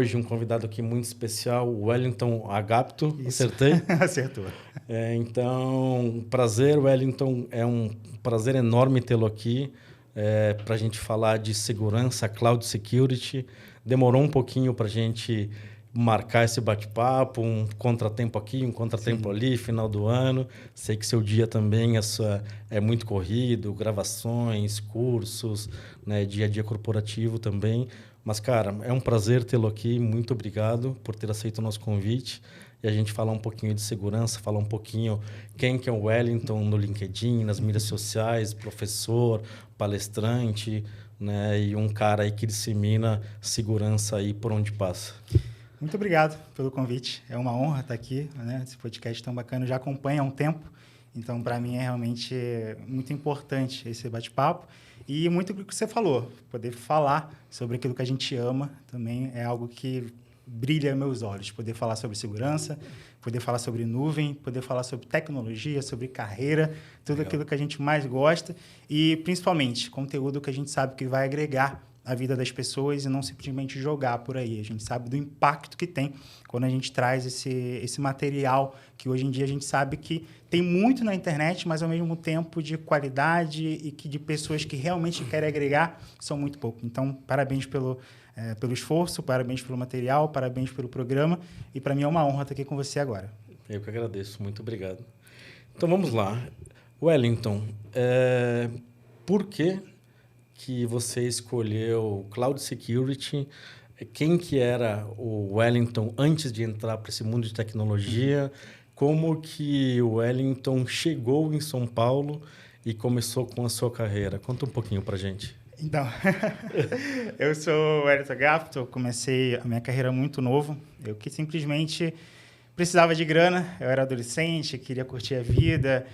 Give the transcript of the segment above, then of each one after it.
hoje um convidado aqui muito especial, o Wellington Agapto. Isso. Acertei? Acertou. Então, prazer, Wellington. É um prazer enorme tê-lo aqui para a gente falar de segurança, cloud security. Demorou um pouquinho para a gente marcar esse bate-papo, um contratempo aqui, um contratempo ali, final do ano. Sei que seu dia também é muito corrido, gravações, cursos, né, dia a dia corporativo também. Mas, cara, é um prazer tê-lo aqui. Muito obrigado por ter aceito o nosso convite. E a gente falar um pouquinho de segurança, falar um pouquinho quem que é o Wellington no LinkedIn, nas mídias sociais, professor, palestrante, né, e um cara aí que dissemina segurança aí por onde passa. Muito obrigado pelo convite. É uma honra estar aqui, né? Esse podcast tão bacana. Eu já acompanho há um tempo, então, para mim, é realmente muito importante esse bate-papo. E muito do que você falou, poder falar sobre aquilo que a gente ama também é algo que brilha meus olhos. Poder falar sobre segurança, poder falar sobre nuvem, poder falar sobre tecnologia, sobre carreira, tudo aquilo que a gente mais gosta e, principalmente, conteúdo que a gente sabe que vai agregar a vida das pessoas e não simplesmente jogar por aí. A gente sabe do impacto que tem quando a gente traz esse material que hoje em dia a gente sabe que tem muito na internet, mas ao mesmo tempo de qualidade e que de pessoas que realmente querem agregar são muito pouco. Então, parabéns pelo esforço, parabéns pelo material, parabéns pelo programa e para mim é uma honra estar aqui com você agora. Eu que agradeço, muito obrigado. Então vamos lá. Wellington, por que você escolheu Cloud Security? Quem que era o Wellington antes de entrar para esse mundo de tecnologia? Como que o Wellington chegou em São Paulo e começou com a sua carreira? Conta um pouquinho para a gente. Então, eu sou o Wellington Agapto, comecei a minha carreira muito novo. Eu que simplesmente precisava de grana, eu era adolescente, queria curtir a vida,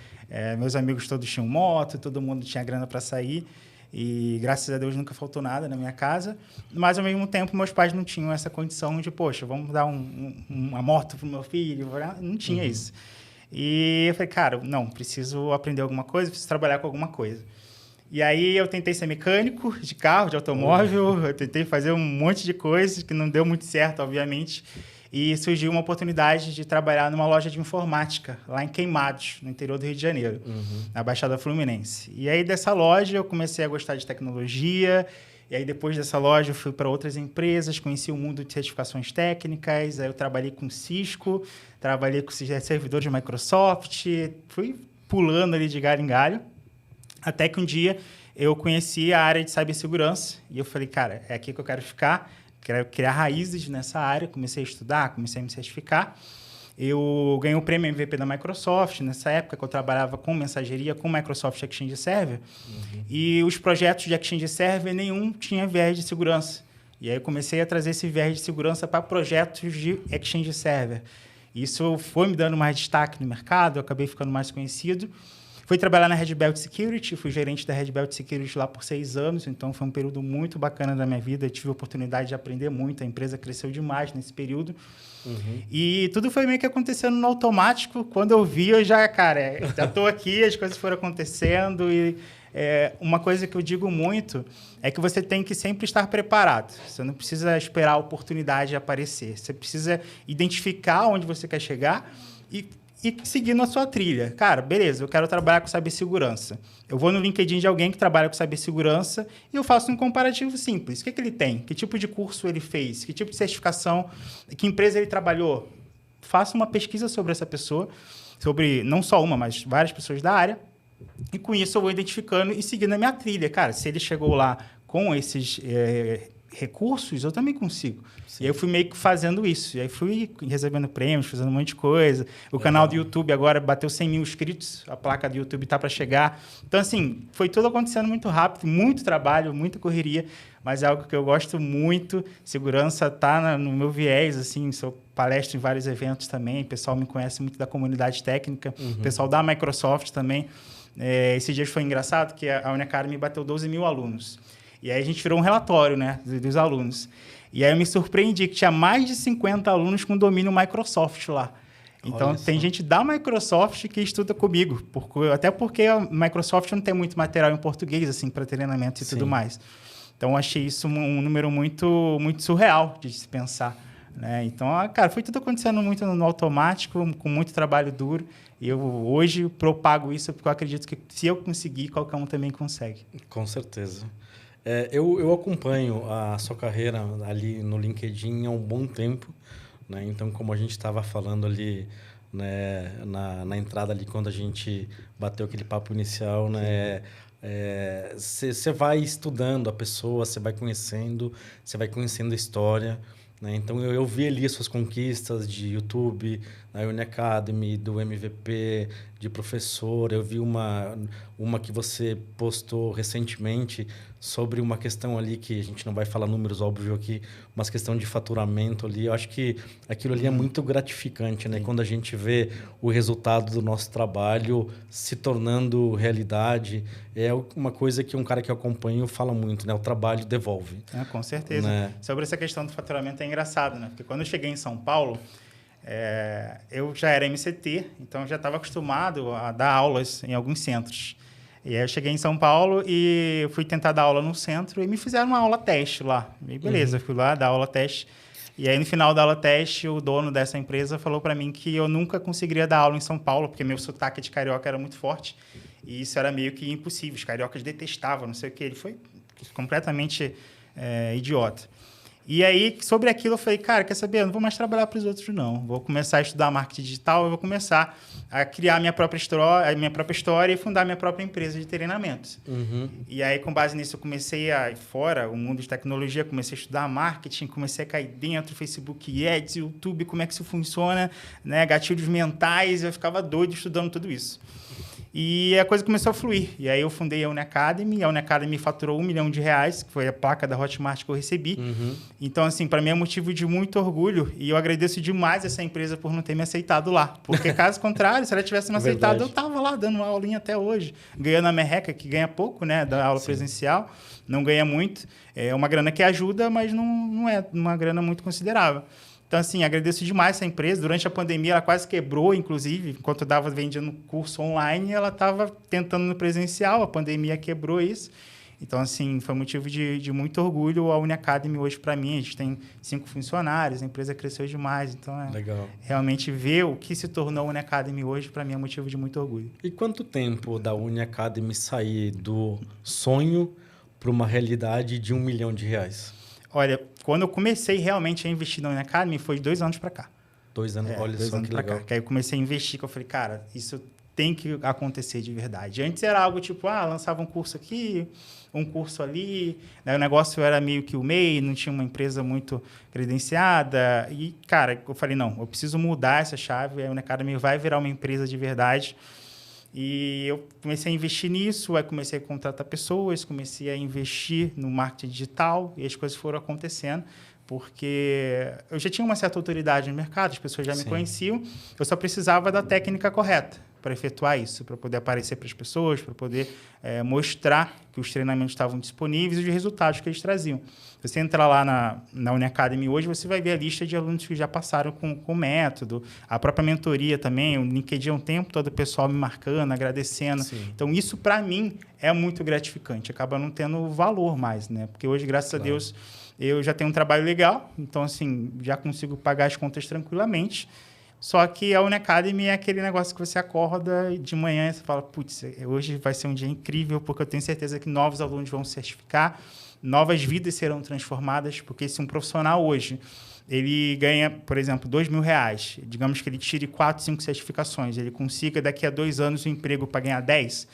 meus amigos todos tinham moto, todo mundo tinha grana para sair. E, graças a Deus, nunca faltou nada na minha casa. Mas, ao mesmo tempo, meus pais não tinham essa condição de, poxa, vamos dar uma moto para o meu filho. Não tinha isso. E eu falei, cara, não, preciso aprender alguma coisa, preciso trabalhar com alguma coisa. E aí, eu tentei ser mecânico de carro, de automóvel. Eu tentei fazer um monte de coisas que não deu muito certo, obviamente. E surgiu uma oportunidade de trabalhar numa loja de informática, lá em Queimados, no interior do Rio de Janeiro, na Baixada Fluminense. E aí, dessa loja, eu comecei a gostar de tecnologia. E aí, depois dessa loja, eu fui para outras empresas, conheci o mundo de certificações técnicas. Aí, eu trabalhei com Cisco, trabalhei com servidores de Microsoft. Fui pulando ali de galho em galho. Até que um dia, eu conheci a área de cibersegurança. E eu falei, cara, é aqui que eu quero ficar. Quero criar raízes nessa área, comecei a estudar, comecei a me certificar. Eu ganhei o prêmio MVP da Microsoft, nessa época que eu trabalhava com mensageria, com Microsoft Exchange Server. E os projetos de Exchange Server, nenhum tinha viés de segurança. E aí eu comecei a trazer esse viés de segurança para projetos de Exchange Server. Isso foi me dando mais destaque no mercado, eu acabei ficando mais conhecido. Fui trabalhar na Red Belt Security, fui gerente da Red Belt Security lá por 6 anos, então foi um período muito bacana da minha vida, eu tive a oportunidade de aprender muito, a empresa cresceu demais nesse período. E tudo foi meio que acontecendo no automático, quando eu vi, eu já estou aqui, as coisas foram acontecendo e uma coisa que eu digo muito é que você tem que sempre estar preparado, você não precisa esperar a oportunidade aparecer, você precisa identificar onde você quer chegar e seguindo a sua trilha. Cara, beleza, eu quero trabalhar com cibersegurança. Eu vou no LinkedIn de alguém que trabalha com cibersegurança e eu faço um comparativo simples. O que ele tem? Que tipo de curso ele fez? Que tipo de certificação? Que empresa ele trabalhou? Faço uma pesquisa sobre essa pessoa, sobre não só uma, mas várias pessoas da área. E com isso eu vou identificando e seguindo a minha trilha. Cara, se ele chegou lá com esses recursos, eu também consigo. Sim. E aí eu fui meio que fazendo isso. E aí fui recebendo prêmios, fazendo um monte de coisa. O canal do YouTube agora bateu 100 mil inscritos. A placa do YouTube está para chegar. Então, assim, foi tudo acontecendo muito rápido. Muito trabalho, muita correria. Mas é algo que eu gosto muito. Segurança está no meu viés, assim. Sou palestra em vários eventos também. O pessoal me conhece muito da comunidade técnica. O pessoal da Microsoft também. Esse dia foi engraçado, que a Unacademy bateu 12 mil alunos. E aí a gente virou um relatório, né, dos alunos. E aí eu me surpreendi que tinha mais de 50 alunos com domínio Microsoft lá. Então, tem gente da Microsoft que estuda comigo. Até porque a Microsoft não tem muito material em português, assim, para treinamento e tudo mais. Então, eu achei isso um número muito, muito surreal de se pensar, né? Então, cara, foi tudo acontecendo muito no automático, com muito trabalho duro. E eu hoje propago isso porque eu acredito que se eu conseguir, qualquer um também consegue. Com certeza. Eu acompanho a sua carreira ali no LinkedIn há um bom tempo, né? Então, como a gente estava falando ali, né, na entrada ali, quando a gente bateu aquele papo inicial, né? Você vai estudando a pessoa, você vai conhecendo a história, né? Então, eu vi ali as suas conquistas de YouTube, na Uniacademy, do MVP, de professor. Eu vi uma que você postou recentemente sobre uma questão ali que a gente não vai falar números, óbvio, aqui, uma questão de faturamento ali. Eu acho que aquilo ali é muito gratificante, né? Quando a gente vê o resultado do nosso trabalho se tornando realidade. É uma coisa que um cara que eu acompanho fala muito, né? O trabalho devolve. Com certeza. Né? Sobre essa questão do faturamento é engraçado, né? Porque quando eu cheguei em São Paulo, eu já era MCT, então eu já estava acostumado a dar aulas em alguns centros. E aí eu cheguei em São Paulo e fui tentar dar aula no centro e me fizeram uma aula teste lá. E beleza, fui lá dar aula teste. E aí, no final da aula teste, o dono dessa empresa falou para mim que eu nunca conseguiria dar aula em São Paulo, porque meu sotaque de carioca era muito forte. E isso era meio que impossível. Os cariocas detestavam, não sei o quê. Ele foi completamente idiota. E aí, sobre aquilo, eu falei, cara, quer saber? Eu não vou mais trabalhar para os outros, não. Vou começar a estudar marketing digital, eu vou começar a criar a minha própria história e fundar minha própria empresa de treinamentos. E aí, com base nisso, eu comecei a ir fora, o mundo de tecnologia, comecei a estudar marketing, comecei a cair dentro, Facebook Ads, YouTube, como é que isso funciona, né? Gatilhos mentais, eu ficava doido estudando tudo isso. E a coisa começou a fluir. E aí eu fundei a Uniacademy. A Uniacademy faturou R$1 milhão, que foi a placa da Hotmart que eu recebi. Então, assim, para mim é motivo de muito orgulho. E eu agradeço demais essa empresa por não ter me aceitado lá. Porque, caso contrário, se ela tivesse me aceitado, eu estava lá dando uma aulinha até hoje. Ganhando a merreca, que ganha pouco, né? Da aula presencial. Não ganha muito. É uma grana que ajuda, mas não é uma grana muito considerável. Então, assim, agradeço demais essa empresa. Durante a pandemia, ela quase quebrou, inclusive. Enquanto eu estava vendendo curso online, ela estava tentando no presencial. A pandemia quebrou isso. Então, assim, foi motivo de muito orgulho a Uniacademy hoje para mim. A gente tem 5 funcionários, a empresa cresceu demais. Então, Legal. Realmente ver o que se tornou a Uniacademy hoje, para mim, é motivo de muito orgulho. E quanto tempo da Uniacademy sair do sonho para uma realidade de R$1 milhão? Olha, quando eu comecei realmente a investir na Uniacademy, foi de 2 anos para cá. 2 anos, olha só que legal. Que aí eu comecei a investir, que eu falei, cara, isso tem que acontecer de verdade. Antes era algo tipo, lançava um curso aqui, um curso ali, né? O negócio era meio que o MEI, não tinha uma empresa muito credenciada. E, cara, eu falei, não, eu preciso mudar essa chave, a Uniacademy vai virar uma empresa de verdade. E eu comecei a investir nisso, aí comecei a contratar pessoas, comecei a investir no marketing digital e as coisas foram acontecendo, porque eu já tinha uma certa autoridade no mercado, as pessoas já me conheciam, eu só precisava da técnica correta para efetuar isso, para poder aparecer para as pessoas, para poder mostrar que os treinamentos estavam disponíveis e os resultados que eles traziam. Se você entrar lá na Uniacademy hoje, você vai ver a lista de alunos que já passaram com o método, a própria mentoria também, o LinkedIn o tempo todo o pessoal me marcando, agradecendo. Sim. Então, isso para mim é muito gratificante, acaba não tendo valor mais, né? Porque hoje, graças a Deus, eu já tenho um trabalho legal, então, assim, já consigo pagar as contas tranquilamente. Só que a Uniacademy é aquele negócio que você acorda de manhã e você fala, putz, hoje vai ser um dia incrível, porque eu tenho certeza que novos alunos vão se certificar, novas vidas serão transformadas, porque se um profissional hoje, ele ganha, por exemplo, R$2.000, digamos que ele tire 4, 5 certificações, ele consiga daqui a 2 anos um emprego para ganhar 10,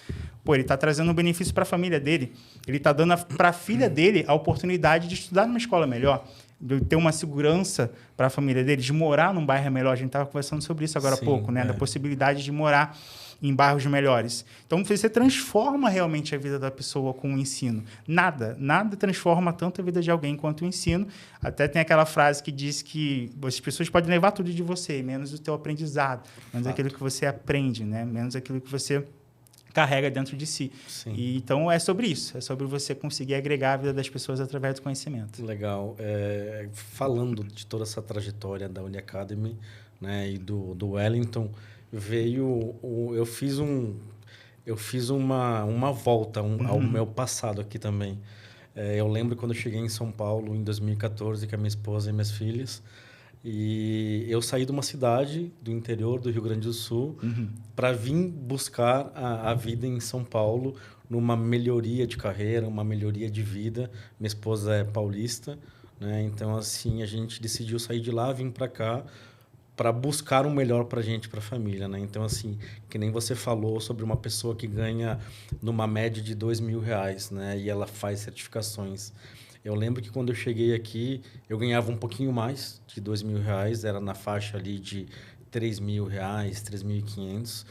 ele está trazendo um benefício para a família dele, ele está dando para a filha dele a oportunidade de estudar numa escola melhor, de ter uma segurança para a família dele, de morar num bairro melhor. A gente estava conversando sobre isso agora há pouco, né? Da possibilidade de morar em bairros melhores. Então, você transforma realmente a vida da pessoa com o ensino. Nada transforma tanto a vida de alguém quanto o ensino. Até tem aquela frase que diz que as pessoas podem levar tudo de você, menos o teu aprendizado, menos aquilo que você aprende, né? Menos aquilo que você carrega dentro de si. E, então, é sobre isso. É sobre você conseguir agregar a vida das pessoas através do conhecimento. Legal. Falando de toda essa trajetória da Uniacademy, né, e do Wellington, eu fiz uma volta ao meu passado aqui também. Eu lembro quando eu cheguei em São Paulo em 2014 com a minha esposa e minhas filhas. E eu saí de uma cidade do interior do Rio Grande do Sul para vir buscar a vida em São Paulo numa melhoria de carreira, uma melhoria de vida. Minha esposa é paulista, né? Então, assim, a gente decidiu sair de lá, vir para cá para buscar o melhor para a gente, para a família, né? Então, assim, que nem você falou sobre uma pessoa que ganha numa média de R$ 2.000, né? E ela faz certificações. Eu lembro que quando eu cheguei aqui, eu ganhava um pouquinho mais de R$ 2.000, era na faixa ali de R$ 3.000, R$ 3.500,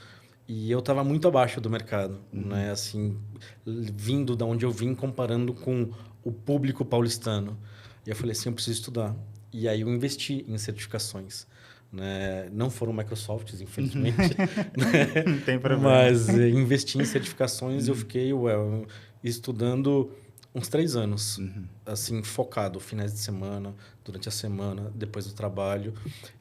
e eu estava muito abaixo do mercado, né? Assim, vindo da onde eu vim, comparando com o público paulistano. E eu falei assim, eu preciso estudar. E aí eu investi em certificações. Né? Não foram Microsofts, infelizmente. Né? Não tem problema. Mas investi em certificações e eu fiquei estudando uns 3 anos, assim, focado, finais de semana, durante a semana, depois do trabalho.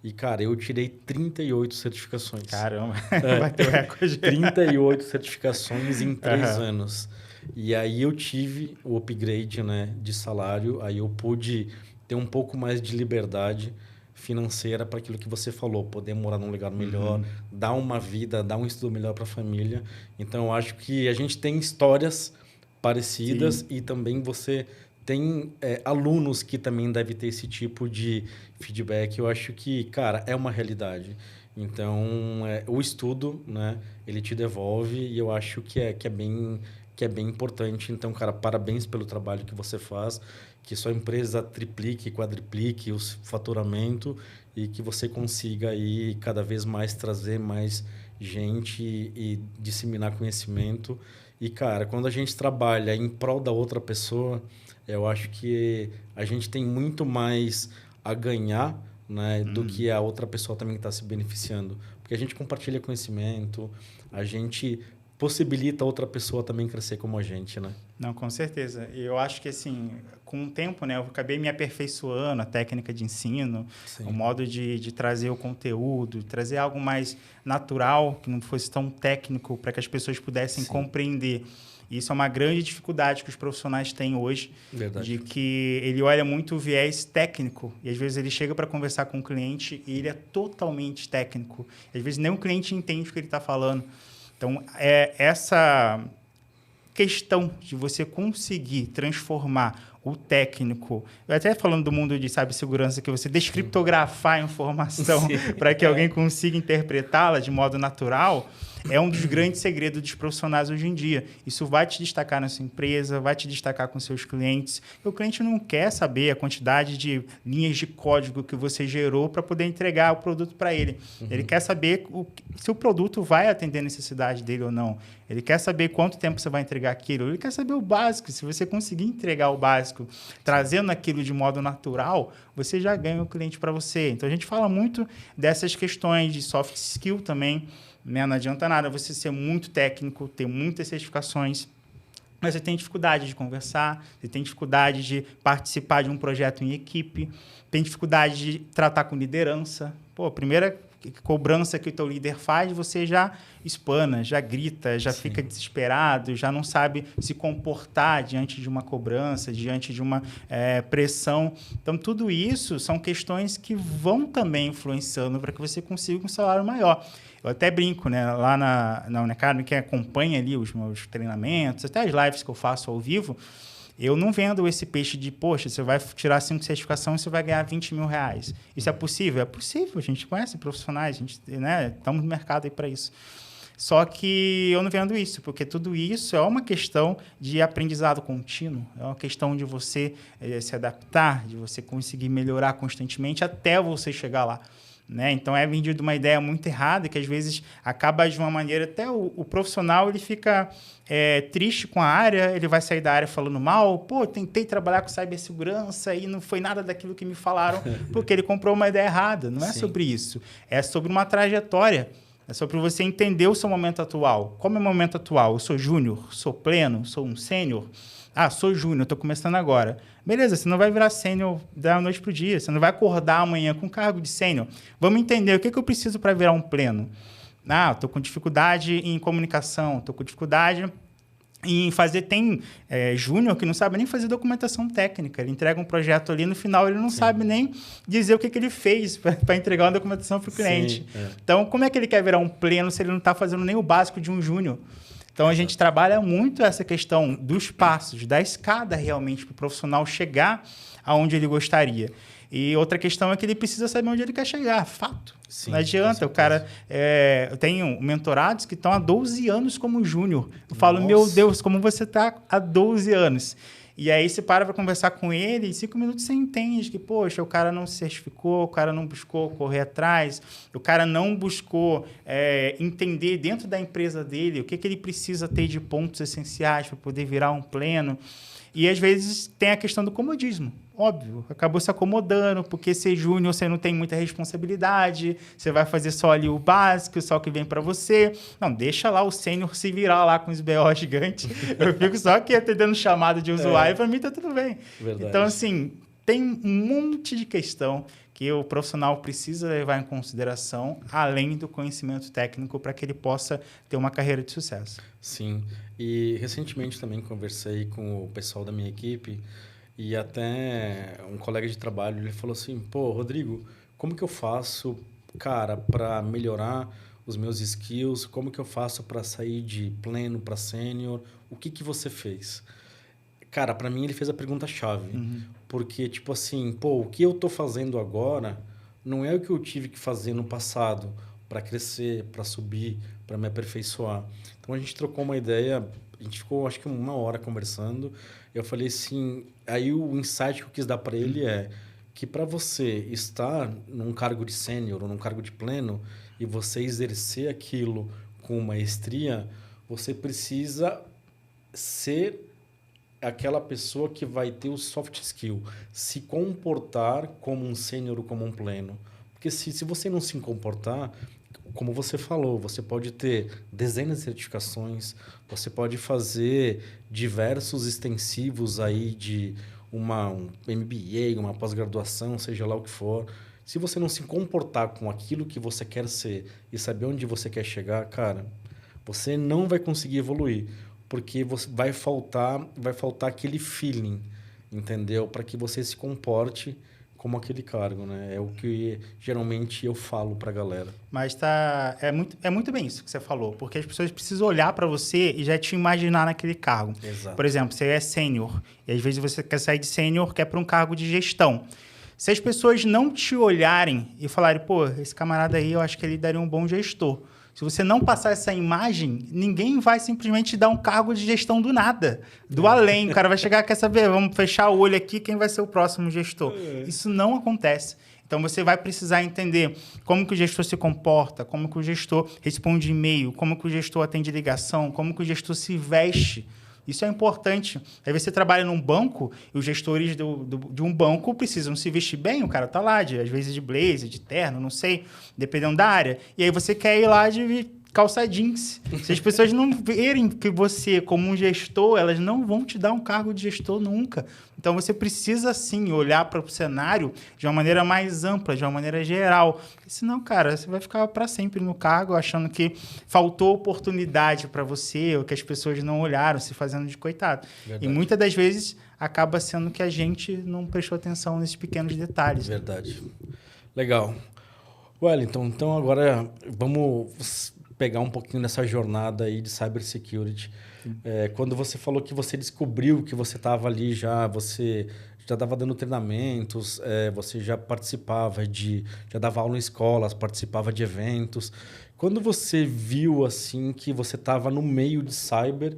E, cara, eu tirei 38 certificações. Caramba, bateu recorde. 38 certificações em 3 anos. E aí eu tive o upgrade, né, de salário, aí eu pude ter um pouco mais de liberdade financeira para aquilo que você falou, poder morar num lugar melhor, dar uma vida, dar um estudo melhor para a família. Então, eu acho que a gente tem histórias parecidas. Sim. E também você tem alunos que também devem ter esse tipo de feedback. Eu acho que, cara, é uma realidade. Então, o estudo, né, ele te devolve e eu acho que é bem importante. Então, cara, parabéns pelo trabalho que você faz, que sua empresa triplique, quadriplique o faturamento e que você consiga aí cada vez mais trazer mais gente e disseminar conhecimento. E, cara, quando a gente trabalha em prol da outra pessoa, eu acho que a gente tem muito mais a ganhar, né, do que a outra pessoa também está se beneficiando. Porque a gente compartilha conhecimento, a gente possibilita a outra pessoa também crescer como a gente, né? Não, com certeza. E eu acho que, assim, com o tempo, né, eu acabei me aperfeiçoando a técnica de ensino, Sim. o modo de trazer o conteúdo, trazer algo mais natural, que não fosse tão técnico, para que as pessoas pudessem Sim. compreender. Isso é uma grande dificuldade que os profissionais têm hoje, Verdade. De que ele olha muito o viés técnico e, às vezes, ele chega para conversar com o cliente e ele é totalmente técnico. Às vezes, nem o cliente entende o que ele está falando. Então, essa questão de você conseguir transformar o técnico, eu até falando do mundo de cibersegurança, que você descriptografar a informação para que alguém consiga interpretá-la de modo natural, é um dos grandes segredos dos profissionais hoje em dia. Isso vai te destacar na sua empresa, vai te destacar com seus clientes. E o cliente não quer saber a quantidade de linhas de código que você gerou para poder entregar o produto para ele. Ele quer saber se o produto vai atender a necessidade dele ou não. Ele quer saber quanto tempo você vai entregar aquilo. Ele quer saber o básico. Se você conseguir entregar o básico, trazendo aquilo de modo natural, você já ganha o cliente para você. Então, a gente fala muito dessas questões de soft skill também. Não adianta nada você ser muito técnico, ter muitas certificações, mas você tem dificuldade de conversar, você tem dificuldade de participar de um projeto em equipe, tem dificuldade de tratar com liderança. Pô, a primeira cobrança que o teu líder faz, você já espana, já grita, já Sim. fica desesperado, já não sabe se comportar diante de uma cobrança, diante de uma pressão. Então, tudo isso são questões que vão também influenciando para que você consiga um salário maior. Eu até brinco, né? Lá na Unacademy, que acompanha ali os meus treinamentos, até as lives que eu faço ao vivo, eu não vendo esse peixe de, poxa, você vai tirar 5 certificações e você vai ganhar R$20 mil. Isso é possível? É possível. A gente conhece profissionais, a gente, né, estamos no mercado aí para isso. Só que eu não vendo isso, porque tudo isso é uma questão de aprendizado contínuo, é uma questão de você se adaptar, de você conseguir melhorar constantemente até você chegar lá. Né? Então, é vendido uma ideia muito errada, que às vezes acaba de uma maneira... Até o profissional ele fica triste com a área, ele vai sair da área falando mal. Pô, tentei trabalhar com cibersegurança e não foi nada daquilo que me falaram, porque ele comprou uma ideia errada. Não é Sim. sobre isso. É sobre uma trajetória. É sobre você entender o seu momento atual. Como é o momento atual? Eu sou júnior, sou pleno, sou um sênior. Ah, sou júnior, estou começando agora. Beleza, você não vai virar sênior da noite para o dia. Você não vai acordar amanhã com cargo de sênior. Vamos entender o que eu preciso para virar um pleno. Ah, estou com dificuldade em comunicação, estou com dificuldade em fazer. Tem júnior que não sabe nem fazer documentação técnica. Ele entrega um projeto ali, no final ele não sabe nem dizer o que ele fez para entregar uma documentação para o cliente. Então, como é que ele quer virar um pleno se ele não está fazendo nem o básico de um júnior? Então, a gente trabalha muito essa questão dos passos, da escada realmente para o profissional chegar aonde ele gostaria. E outra questão é que ele precisa saber onde ele quer chegar, fato. Sim, não adianta, o cara... eu tenho mentorados que estão há 12 anos como júnior. Eu falo, meu Deus, como você está há 12 anos? E aí você para conversar com ele, em 5 minutos você entende que, poxa, o cara não se certificou, o cara não buscou correr atrás, o cara não buscou entender dentro da empresa dele o que ele precisa ter de pontos essenciais para poder virar um pleno. E, às vezes, tem a questão do comodismo. Óbvio, acabou se acomodando, porque ser júnior você não tem muita responsabilidade, você vai fazer só ali o básico, só o que vem para você. Não, deixa lá o sênior se virar lá com os BO gigantes. Eu fico só aqui atendendo chamada de usuário e para mim tá tudo bem. Verdade. Então, assim, tem um monte de questão que o profissional precisa levar em consideração, além do conhecimento técnico, para que ele possa ter uma carreira de sucesso. Sim, e recentemente também conversei com o pessoal da minha equipe e até um colega de trabalho, ele falou assim, pô, Rodrigo, como que eu faço, cara, para melhorar os meus skills? Como que eu faço para sair de pleno para sênior? O que você fez? Cara, para mim ele fez a pergunta-chave. Porque, tipo assim, pô, o que eu tô fazendo agora não é o que eu tive que fazer no passado para crescer, para subir, para me aperfeiçoar. Então, a gente trocou uma ideia, a gente ficou, acho que 1 hora conversando. Eu falei assim, aí o insight que eu quis dar para ele é que para você estar num cargo de sênior ou num cargo de pleno e você exercer aquilo com maestria, você precisa ser aquela pessoa que vai ter o soft skill, se comportar como um sênior ou como um pleno. Porque se você não se comportar, como você falou, você pode ter dezenas de certificações, você pode fazer diversos extensivos aí de um MBA, uma pós-graduação, seja lá o que for. Se você não se comportar com aquilo que você quer ser e saber onde você quer chegar, cara, você não vai conseguir evoluir. Porque vai faltar aquele feeling, entendeu? Para que você se comporte como aquele cargo, né? É o que geralmente eu falo para a galera. Mas é muito bem isso que você falou, porque as pessoas precisam olhar para você e já te imaginar naquele cargo. Exato. Por exemplo, você é sênior e às vezes você quer sair de sênior, quer para um cargo de gestão. Se as pessoas não te olharem e falarem, pô, esse camarada aí, eu acho que ele daria um bom gestor. Se você não passar essa imagem, ninguém vai simplesmente te dar um cargo de gestão do nada, do além. O cara vai chegar, quer saber, vamos fechar o olho aqui, quem vai ser o próximo gestor? Isso não acontece. Então, você vai precisar entender como que o gestor se comporta, como que o gestor responde e-mail, como que o gestor atende ligação, como que o gestor se veste. Isso é importante. Aí você trabalha num banco e os gestores de um banco precisam se vestir bem. O cara está lá, às vezes de blazer, de terno, não sei, dependendo da área. E aí você quer ir lá de calça jeans. Se as pessoas não verem que você, como um gestor, elas não vão te dar um cargo de gestor nunca. Então, você precisa, sim, olhar para o cenário de uma maneira mais ampla, de uma maneira geral. Porque senão, cara, você vai ficar para sempre no cargo achando que faltou oportunidade para você ou que as pessoas não olharam, se fazendo de coitado. Verdade. E muitas das vezes acaba sendo que a gente não prestou atenção nesses pequenos detalhes. Verdade. Legal. Wellington, então agora vamos pegar um pouquinho dessa jornada aí de cybersecurity. Quando você falou que você descobriu que você estava ali você já estava dando treinamentos, você já participava já dava aula em escolas, participava de eventos. Quando você viu assim que você estava no meio de cyber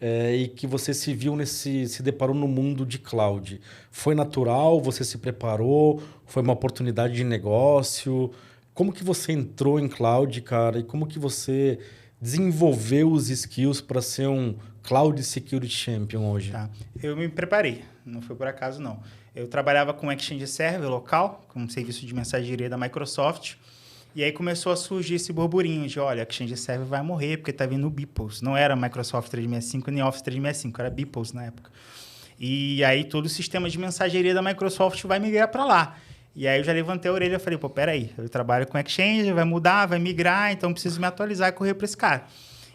e que você se deparou no mundo de cloud, foi natural? Você se preparou? Foi uma oportunidade de negócio? Como que você entrou em cloud, cara? E como que você desenvolveu os skills para ser um Cloud Security Champion hoje? Tá. Eu me preparei, não foi por acaso, não. Eu trabalhava com Exchange Server local, com um serviço de mensageria da Microsoft, e aí começou a surgir esse burburinho de, olha, Exchange Server vai morrer porque está vindo o Beeples. Não era Microsoft 365 nem Office 365, era Beeples na época. E aí todo o sistema de mensageria da Microsoft vai migrar para lá. E aí eu já levantei a orelha e falei, pô, peraí, eu trabalho com Exchange, vai mudar, vai migrar, então preciso me atualizar e correr para esse cara.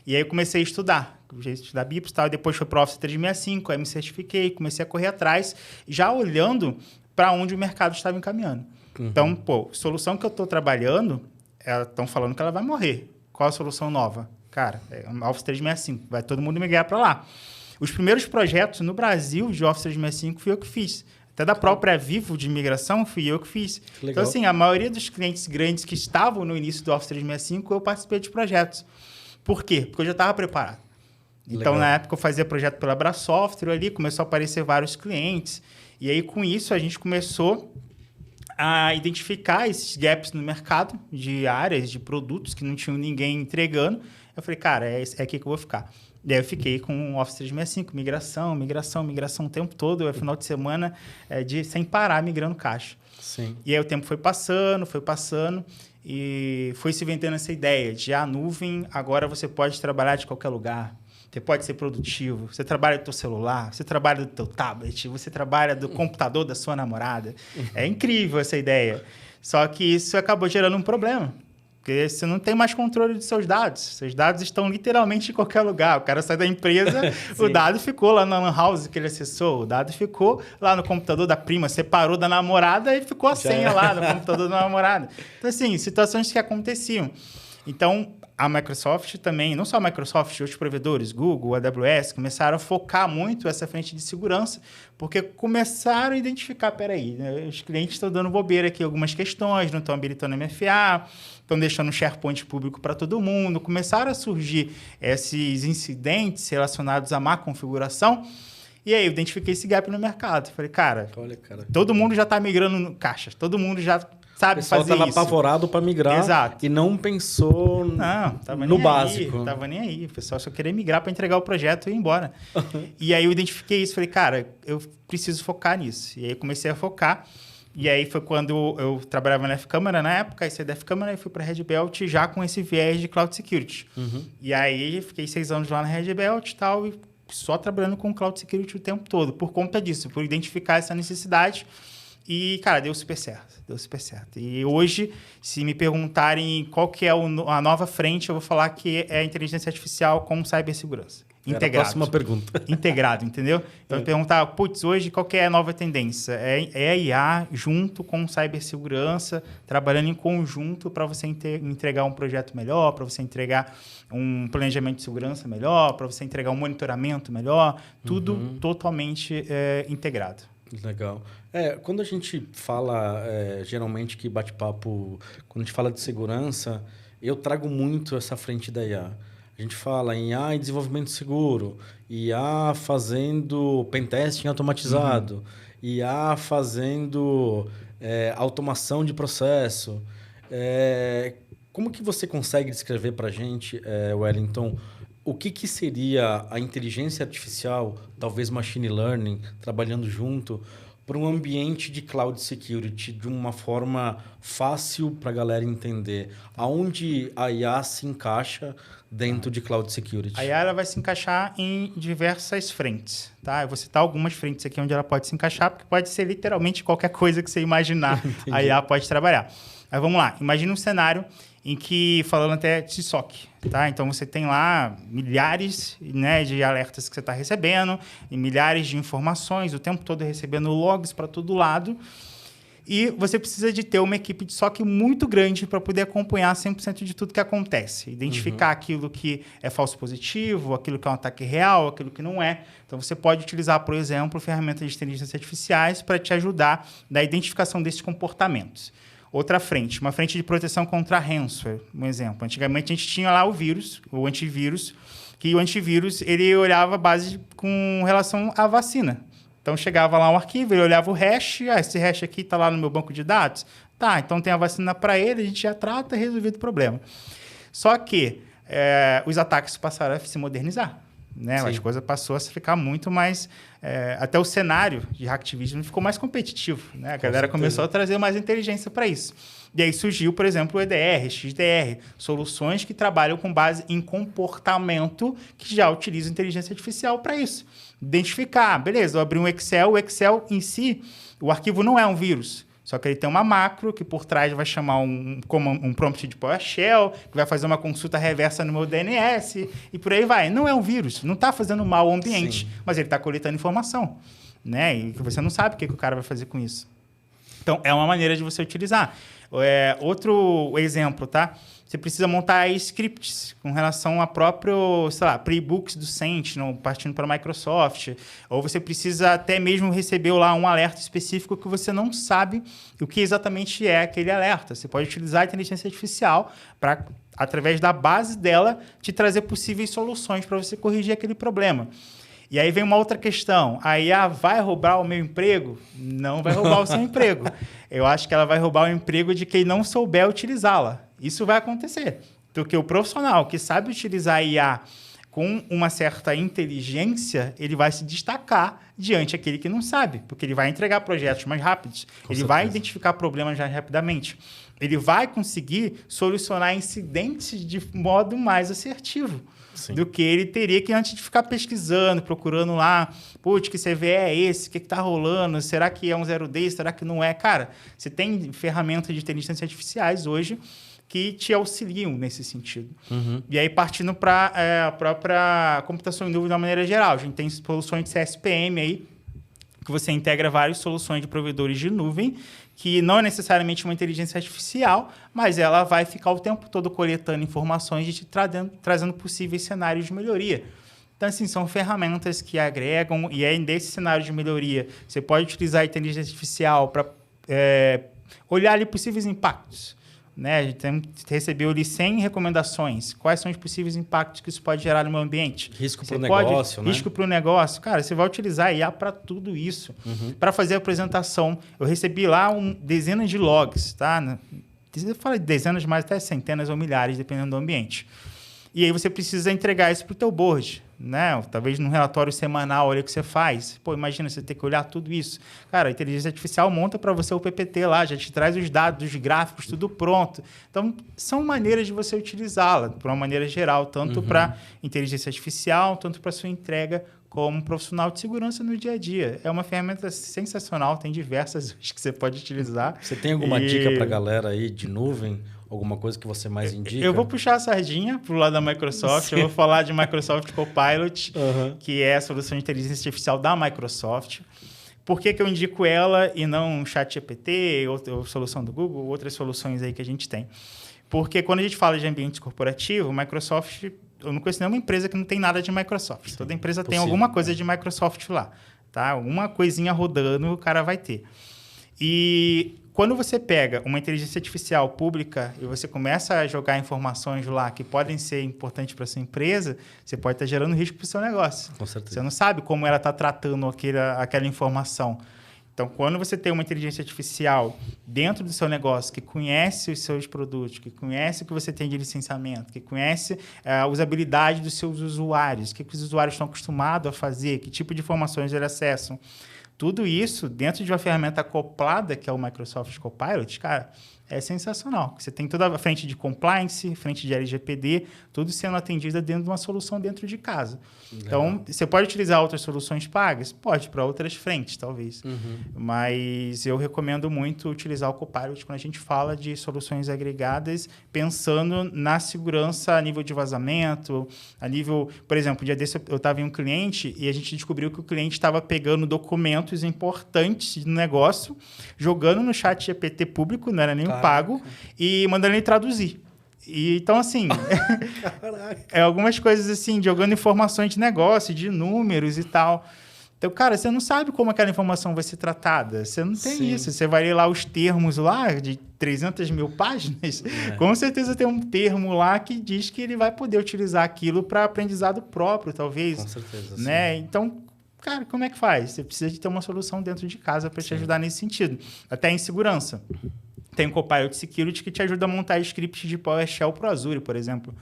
E aí eu comecei a estudar jeito da BIPS e tal, e depois foi para o Office 365, aí me certifiquei, comecei a correr atrás, já olhando para onde o mercado estava encaminhando. Então, solução que eu estou trabalhando, estão falando que ela vai morrer. Qual a solução nova? Cara, é o Office 365, vai todo mundo migrar para lá. Os primeiros projetos no Brasil de Office 365 fui eu que fiz. Até da própria Vivo de migração, fui eu que fiz. Legal. Então, assim, a maioria dos clientes grandes que estavam no início do Office 365, eu participei de projetos. Por quê? Porque eu já estava preparado. Então, Legal. na época, eu fazia projeto pela Brasoftware ali, começou a aparecer vários clientes. E aí, com isso, a gente começou a identificar esses gaps no mercado de áreas, de produtos que não tinham ninguém entregando. Eu falei, cara, é aqui que eu vou ficar. E aí eu fiquei com o Office 365, migração o tempo todo. Eu, final de semana, sem parar, migrando caixa. Sim. E aí o tempo foi passando, e foi se vendendo essa ideia de a nuvem, agora você pode trabalhar de qualquer lugar. Você pode ser produtivo, você trabalha do teu celular, você trabalha do teu tablet, você trabalha do computador da sua namorada. É incrível essa ideia. Só que isso acabou gerando um problema. Porque você não tem mais controle dos seus dados. Seus dados estão literalmente em qualquer lugar. O cara sai da empresa, o dado ficou lá na lan house que ele acessou, o dado ficou lá no computador da prima, separou da namorada e ficou a senha lá no computador da namorada. Então, assim, situações que aconteciam. Então, a Microsoft também, não só a Microsoft, outros provedores, Google, AWS, começaram a focar muito essa frente de segurança, porque começaram a identificar, peraí, né, os clientes estão dando bobeira aqui algumas questões, não estão habilitando MFA, estão deixando o SharePoint público para todo mundo, começaram a surgir esses incidentes relacionados à má configuração, e aí eu identifiquei esse gap no mercado. Falei, cara, todo mundo já está migrando caixas, todo mundo já sabe fazer isso. O pessoal estava apavorado para migrar. Exato. E não pensou no básico. Não estava nem aí. O pessoal só queria migrar para entregar o projeto e ir embora. E aí eu identifiquei isso. Falei, cara, eu preciso focar nisso. E aí eu comecei a focar. E aí foi quando eu trabalhava na F-Câmara na época, aí saí da F-Câmara e fui para a Red Belt já com esse viés de Cloud Security. E aí fiquei 6 anos lá na Red Belt e tal, e só trabalhando com Cloud Security o tempo todo, por conta disso, por identificar essa necessidade. E, cara, deu super certo. E hoje, se me perguntarem qual que é a nova frente, eu vou falar que é a inteligência artificial com cibersegurança. Integrado. A próxima pergunta. Integrado, entendeu? Então, eu perguntar, hoje qual que é a nova tendência? É a IA junto com cibersegurança, trabalhando em conjunto para você entregar um projeto melhor, para você entregar um planejamento de segurança melhor, para você entregar um monitoramento melhor, tudo totalmente integrado. Legal. Quando a gente fala, geralmente que bate-papo, quando a gente fala de segurança, eu trago muito essa frente da IA. A gente fala em IA em desenvolvimento seguro, IA fazendo pentesting automatizado, IA fazendo automação de processo. Como que você consegue descrever para a gente, Wellington, o que seria a inteligência artificial, talvez machine learning, trabalhando junto, para um ambiente de cloud security de uma forma fácil para a galera entender? Aonde a IA se encaixa dentro de cloud security? A IA ela vai se encaixar em diversas frentes. Tá? Eu vou citar algumas frentes aqui onde ela pode se encaixar, porque pode ser literalmente qualquer coisa que você imaginar. A IA pode trabalhar. Mas vamos lá. Imagina um cenário em que, falando até de SOC, tá? Então, você tem lá milhares, né, de alertas que você está recebendo, e milhares de informações, o tempo todo recebendo logs para todo lado, e você precisa de ter uma equipe de SOC muito grande para poder acompanhar 100% de tudo que acontece. Identificar aquilo que é falso positivo, aquilo que é um ataque real, aquilo que não é. Então, você pode utilizar, por exemplo, ferramentas de inteligência artificiais para te ajudar na identificação desses comportamentos. Outra frente, uma frente de proteção contra ransomware, um exemplo. Antigamente, a gente tinha lá o antivírus, que o antivírus ele olhava a base com relação à vacina. Então, chegava lá um arquivo, ele olhava o hash, esse hash aqui está lá no meu banco de dados. Tá, então tem a vacina para ele, a gente já trata, resolvido o problema. Só que os ataques passaram a se modernizar. Né? As coisas passaram a ficar muito mais... até o cenário de hacktivismo ficou mais competitivo. Né? A galera começou a trazer mais inteligência para isso. E aí surgiu, por exemplo, o EDR, XDR, soluções que trabalham com base em comportamento que já utilizam inteligência artificial para isso. Identificar, beleza, eu abri um Excel, o Excel em si, o arquivo não é um vírus. Só que ele tem uma macro que por trás vai chamar um prompt de PowerShell, que vai fazer uma consulta reversa no meu DNS e por aí vai. Não é um vírus, não está fazendo mal ao ambiente, mas ele está coletando informação, né? E você não sabe o que o cara vai fazer com isso. Então, é uma maneira de você utilizar. Outro exemplo, tá? Você precisa montar scripts com relação a próprio, sei lá, playbooks do Sentinel, partindo para a Microsoft. Ou você precisa até mesmo receber lá um alerta específico que você não sabe o que exatamente é aquele alerta. Você pode utilizar a inteligência artificial para, através da base dela, te trazer possíveis soluções para você corrigir aquele problema. E aí vem uma outra questão. A IA vai roubar o meu emprego? Não vai roubar o seu emprego. Eu acho que ela vai roubar o emprego de quem não souber utilizá-la. Isso vai acontecer. Porque o profissional que sabe utilizar a IA com uma certa inteligência, ele vai se destacar diante daquele que não sabe. Porque ele vai entregar projetos mais rápidos. Ele vai identificar problemas mais rapidamente. Ele vai conseguir solucionar incidentes de modo mais assertivo. Sim. Do que ele teria que antes de ficar pesquisando, procurando lá, putz, que CVE é esse? O que está rolando? Será que é um 0D? Será que não é? Cara, você tem ferramentas de inteligência artificiais hoje que te auxiliam nesse sentido. Uhum. E aí, partindo para a própria computação em nuvem de uma maneira geral, a gente tem soluções de CSPM aí, que você integra várias soluções de provedores de nuvem, que não é necessariamente uma inteligência artificial, mas ela vai ficar o tempo todo coletando informações e te trazendo possíveis cenários de melhoria. Então, assim, são ferramentas que agregam, e aí, nesse cenário de melhoria, você pode utilizar a inteligência artificial para olhar ali possíveis impactos. Né? A gente recebeu ali 100 recomendações. Quais são os possíveis impactos que isso pode gerar no meu ambiente? Risco para o negócio, né? Risco para o negócio. Cara, você vai utilizar a IA para tudo isso. Uhum. Para fazer a apresentação. Eu recebi lá dezenas de logs, tá? Eu falo de dezenas, mas até centenas ou milhares, dependendo do ambiente. E aí você precisa entregar isso para o teu board, né? Talvez num relatório semanal ali que você faz. Pô, imagina você ter que olhar tudo isso. Cara, a inteligência artificial monta para você o PPT lá, já te traz os dados, os gráficos, tudo pronto. Então, são maneiras de você utilizá-la, de uma maneira geral, tanto para inteligência artificial, tanto para sua entrega como profissional de segurança no dia a dia. É uma ferramenta sensacional, tem diversas que você pode utilizar. Você tem alguma dica para a galera aí de nuvem? Alguma coisa que você mais indica? Eu vou puxar a sardinha para o lado da Microsoft. Sim. Eu vou falar de Microsoft Copilot, que é a solução de inteligência artificial da Microsoft. Por que eu indico ela e não o ChatGPT, ou solução do Google, outras soluções aí que a gente tem? Porque quando a gente fala de ambiente corporativo, Microsoft... Eu não conheço nenhuma empresa que não tem nada de Microsoft. Sim, toda empresa tem alguma coisa de Microsoft lá. Tá? Alguma coisinha rodando, o cara vai ter. E... quando você pega uma inteligência artificial pública e você começa a jogar informações lá que podem ser importantes para a sua empresa, você pode estar gerando risco para o seu negócio. Com certeza. Você não sabe como ela está tratando aquela informação. Então, quando você tem uma inteligência artificial dentro do seu negócio que conhece os seus produtos, que conhece o que você tem de licenciamento, que conhece a usabilidade dos seus usuários, o que os usuários estão acostumados a fazer, que tipo de informações eles acessam, tudo isso dentro de uma ferramenta acoplada, que é o Microsoft Copilot, cara, é sensacional. Você tem toda a frente de compliance, frente de LGPD, tudo sendo atendido dentro de uma solução dentro de casa. Legal. Então, você pode utilizar outras soluções pagas? Pode, para outras frentes, talvez. Mas eu recomendo muito utilizar o Copilot quando a gente fala de soluções agregadas, pensando na segurança a nível de vazamento, a nível... Por exemplo, um dia desse eu estava em um cliente e a gente descobriu que o cliente estava pegando documentos importantes do negócio, jogando no chat GPT público, não era nem pago, e mandando ele traduzir. E, então, assim, algumas coisas assim, jogando informações de negócio, de números e tal. Então, cara, você não sabe como aquela informação vai ser tratada. Você não tem isso. Você vai ler lá os termos lá de 300 mil páginas. Com certeza tem um termo lá que diz que ele vai poder utilizar aquilo para aprendizado próprio, talvez. Com certeza, né? Então, cara, como é que faz? Você precisa de ter uma solução dentro de casa para te ajudar nesse sentido. Até em segurança. Tem o Copilot Security que te ajuda a montar scripts de PowerShell para o Azure, por exemplo.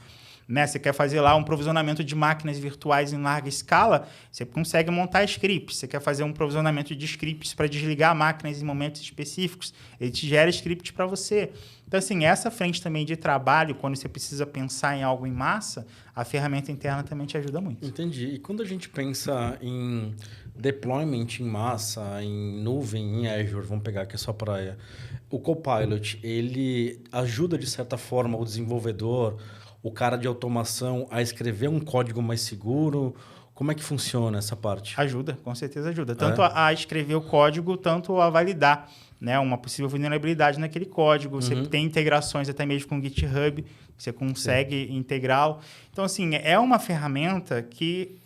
né? Você quer fazer lá um provisionamento de máquinas virtuais em larga escala, você consegue montar scripts. Você quer fazer um provisionamento de scripts para desligar máquinas em momentos específicos, ele te gera script para você. Então, assim, essa frente também de trabalho, quando você precisa pensar em algo em massa, a ferramenta interna também te ajuda muito. Entendi. E quando a gente pensa em deployment em massa, em nuvem, em Azure, vamos pegar aqui a sua praia, o Copilot, ele ajuda, de certa forma, o desenvolvedor, o cara de automação, a escrever um código mais seguro? Como é que funciona essa parte? Ajuda, com certeza ajuda. Tanto a escrever o código, tanto a validar, né, uma possível vulnerabilidade naquele código. Você tem integrações até mesmo com o GitHub, você consegue integrá-lo. Então, assim, é uma ferramenta que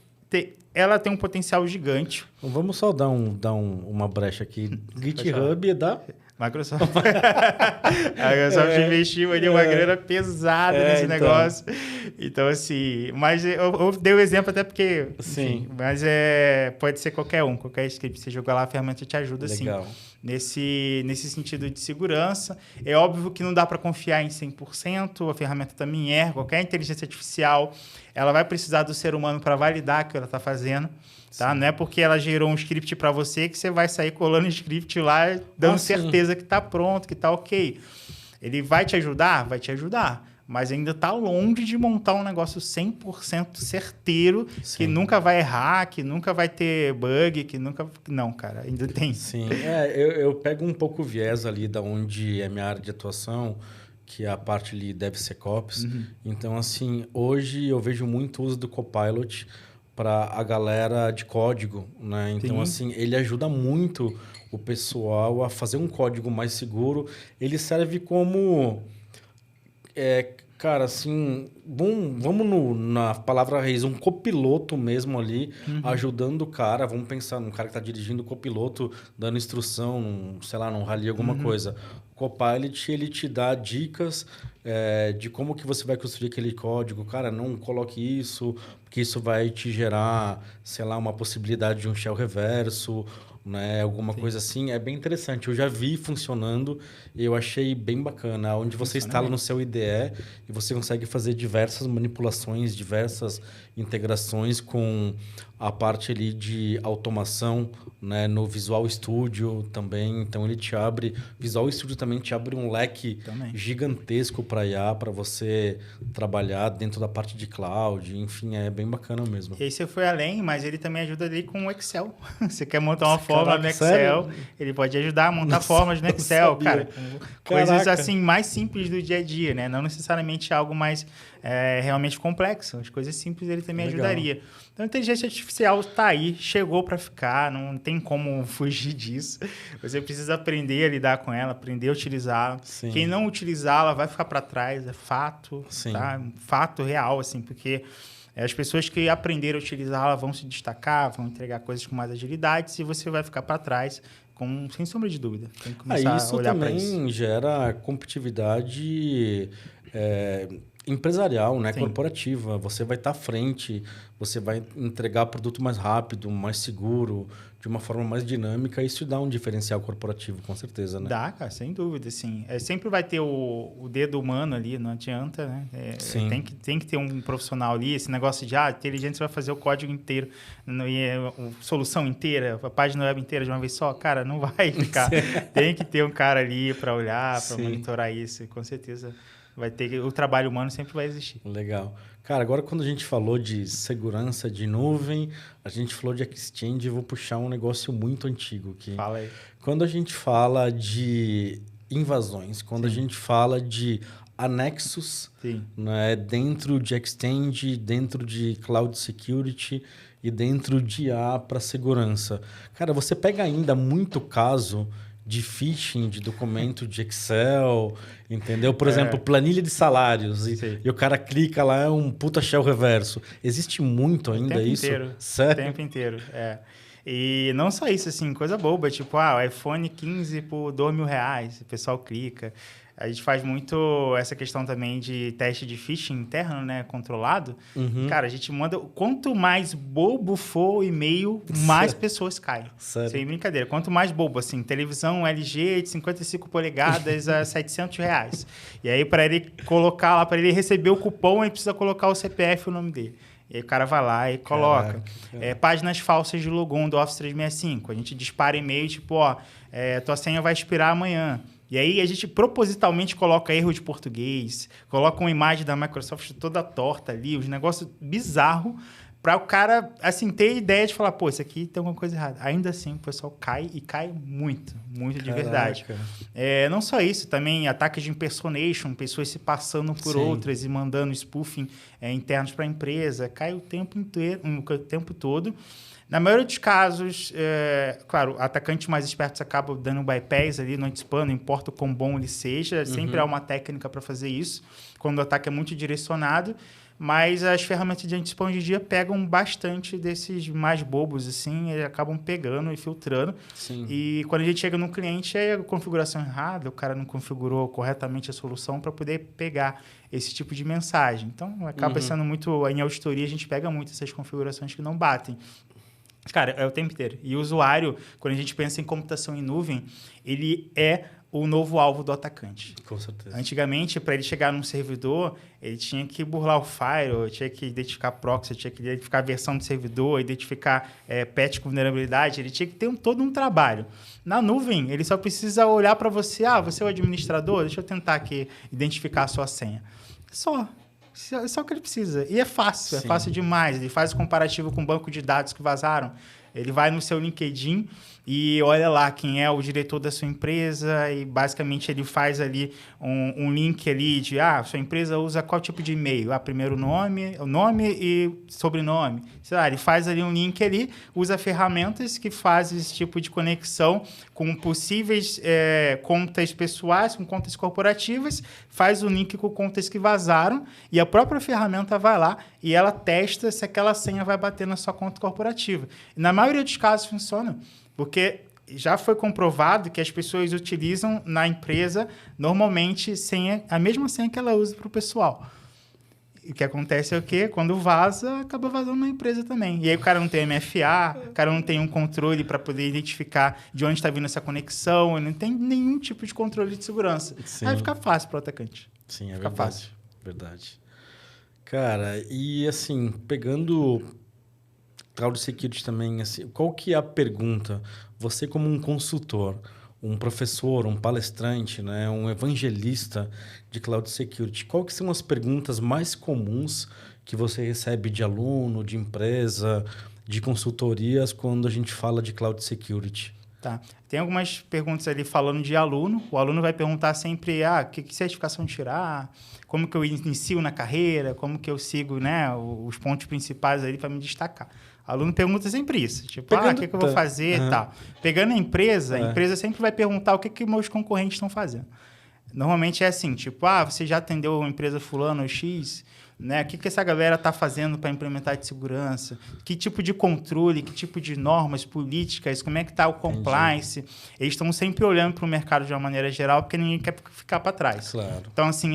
ela tem um potencial gigante. Então, vamos só dar uma brecha aqui. GitHub é da... Microsoft. A Microsoft investiu ali uma grana pesada nesse negócio. Então, assim... Mas eu dei o exemplo até porque... Sim. Enfim, mas pode ser qualquer script. Você joga lá, a ferramenta te ajuda, Legal. Sim. Nesse sentido de segurança. É óbvio que não dá para confiar em 100%. A ferramenta também qualquer inteligência artificial, ela vai precisar do ser humano para validar o que ela está fazendo. Tá? Não é porque ela gerou um script para você que você vai sair colando o script lá, dando certeza que está pronto, que está ok. Ele vai te ajudar? Vai te ajudar. Mas ainda está longe de montar um negócio 100% certeiro, que nunca vai errar, que nunca vai ter bug, que nunca... Não, cara, ainda tem. Sim, eu pego um pouco o viés ali da onde é minha área de atuação, que é a parte ali DevSecOps. Então, assim, hoje eu vejo muito uso do Copilot para a galera de código, né? Então, assim, ele ajuda muito o pessoal a fazer um código mais seguro. Ele serve como... cara, assim, vamos na palavra raiz, um copiloto mesmo ali, ajudando o cara. Vamos pensar num cara que está dirigindo o copiloto, dando instrução, sei lá, num rally, alguma coisa. O Copilot, ele te dá dicas de como que você vai construir aquele código. Cara, não coloque isso, porque isso vai te gerar, sei lá, uma possibilidade de um shell reverso, né? Alguma coisa assim. É bem interessante. Eu já vi funcionando e eu achei bem bacana. Onde você instala no seu IDE e você consegue fazer diversas manipulações, diversas integrações com a parte ali de automação, né? No Visual Studio também. Então, ele te abre... Visual Studio também te abre um leque gigantesco para IA, para você trabalhar dentro da parte de cloud. Enfim, é bem bacana mesmo. E aí você foi além, mas ele também ajuda ali com o Excel. Você quer montar uma forma no Excel, ele pode ajudar a montar formas no Excel, cara. Coisas assim mais simples do dia a dia, né? Não necessariamente algo mais realmente complexo. As coisas simples ele também ajudaria. Então, a inteligência artificial está aí, chegou para ficar, não tem como fugir disso. Você precisa aprender a lidar com ela, aprender a utilizá-la. Quem não utilizá-la vai ficar para trás, é fato, tá? Fato real, assim, porque as pessoas que aprenderam a utilizá-la vão se destacar, vão entregar coisas com mais agilidade, e você vai ficar para trás, sem sombra de dúvida. Tem que começar a olhar para isso. Isso também gera competitividade empresarial, né? Corporativa. Você vai estar à frente, você vai entregar produto mais rápido, mais seguro, de uma forma mais dinâmica. Isso dá um diferencial corporativo, com certeza, né? Dá, cara, sem dúvida, sim. Sempre vai ter o dedo humano ali, não adianta, né? Tem que ter um profissional ali. Esse negócio de, inteligência vai fazer o código inteiro, solução inteira, a página web inteira de uma vez só. Cara, não vai ficar. Tem que ter um cara ali para olhar, para monitorar isso, com certeza. Vai ter, o trabalho humano sempre vai existir. Legal. Cara, agora quando a gente falou de segurança de nuvem, a gente falou de Exchange, eu vou puxar um negócio muito antigo aqui. Fala aí. Quando a gente fala de invasões, quando a gente fala de anexos, né, dentro de Exchange, dentro de Cloud Security e dentro de IA para segurança. Cara, você pega ainda muito caso de phishing, de documento de Excel, entendeu? Por exemplo, planilha de salários. E o cara clica lá, é um puta shell reverso. Existe muito ainda isso? O tempo inteiro. E não só isso, assim, coisa boba, tipo, o iPhone 15 por R$2.000, o pessoal clica. A gente faz muito essa questão também de teste de phishing interno, né, controlado. Cara, a gente manda... Quanto mais bobo for o e-mail, mais pessoas caem. Sério? Sem brincadeira. Quanto mais bobo, assim, televisão LG de 55 polegadas a R$700. E aí, para ele colocar lá, para ele receber o cupom, ele precisa colocar o CPF e o nome dele. E aí o cara vai lá e coloca. Páginas falsas de logon do Office 365. A gente dispara e-mail, tipo, tua senha vai expirar amanhã. E aí a gente propositalmente coloca erro de português, coloca uma imagem da Microsoft toda torta ali, os negócios bizarros, para o cara, assim, ter ideia de falar, pô, isso aqui tem alguma coisa errada. Ainda assim, o pessoal cai, e cai muito, muito de verdade. Não só isso, também ataques de impersonation, pessoas se passando por outras e mandando spoofing internos para a empresa, cai o tempo inteiro, o tempo todo. Na maioria dos casos, claro, atacantes mais espertos acabam dando um bypass ali no anti-spam, não importa o quão bom ele seja, sempre há uma técnica para fazer isso, quando o ataque é muito direcionado, mas as ferramentas de anti-spam hoje em dia pegam bastante desses mais bobos, assim, e acabam pegando e filtrando. Sim. E quando a gente chega no cliente, é a configuração errada, o cara não configurou corretamente a solução para poder pegar esse tipo de mensagem. Então, acaba sendo muito... Em auditoria, a gente pega muito essas configurações que não batem. Cara, é o tempo inteiro. E o usuário, quando a gente pensa em computação em nuvem, ele é o novo alvo do atacante. Com certeza. Antigamente, para ele chegar num servidor, ele tinha que burlar o firewall, tinha que identificar proxy, tinha que identificar a versão do servidor, identificar patch com vulnerabilidade, ele tinha que ter todo um trabalho. Na nuvem, ele só precisa olhar para você, você é o administrador, deixa eu tentar aqui identificar a sua senha. Só o que ele precisa. E é fácil, é fácil demais. Ele faz o comparativo com o banco de dados que vazaram. Ele vai no seu LinkedIn e olha lá quem é o diretor da sua empresa e basicamente ele faz ali um link ali de sua empresa usa qual tipo de e-mail? Primeiro nome, o nome e sobrenome. Sei lá, ele faz ali um link ali, usa ferramentas que fazem esse tipo de conexão com possíveis contas pessoais, com contas corporativas, faz o link com contas que vazaram e a própria ferramenta vai lá e ela testa se aquela senha vai bater na sua conta corporativa. E na maioria dos casos funciona. Porque já foi comprovado que as pessoas utilizam na empresa, normalmente, a mesma senha que ela usa para o pessoal. E o que acontece é o quê? Quando vaza, acaba vazando na empresa também. E aí o cara não tem MFA, o cara não tem um controle para poder identificar de onde está vindo essa conexão, ele não tem nenhum tipo de controle de segurança. Sim. Aí fica fácil para o atacante. Sim, é fica verdade. Fácil. Verdade. Cara, e assim, pegando... Cloud Security também, assim, qual que é a pergunta? Você como um consultor, um professor, um palestrante, né, um evangelista de Cloud Security, qual que são as perguntas mais comuns que você recebe de aluno, de empresa, de consultorias quando a gente fala de Cloud Security? Tá. Tem algumas perguntas ali falando de aluno. O aluno vai perguntar sempre que certificação tirar, como que eu inicio na carreira, como que eu sigo, né, os pontos principais ali para me destacar. O aluno pergunta sempre isso, tipo, o que eu vou fazer e tal. Pegando a empresa sempre vai perguntar o que meus concorrentes estão fazendo. Normalmente é assim, tipo, você já atendeu uma empresa fulano ou X, né? O que essa galera está fazendo para implementar de segurança? Que tipo de controle, que tipo de normas, políticas, como é que está o compliance? Entendi. Eles estão sempre olhando para o mercado de uma maneira geral, porque ninguém quer ficar para trás. Claro. Então, assim,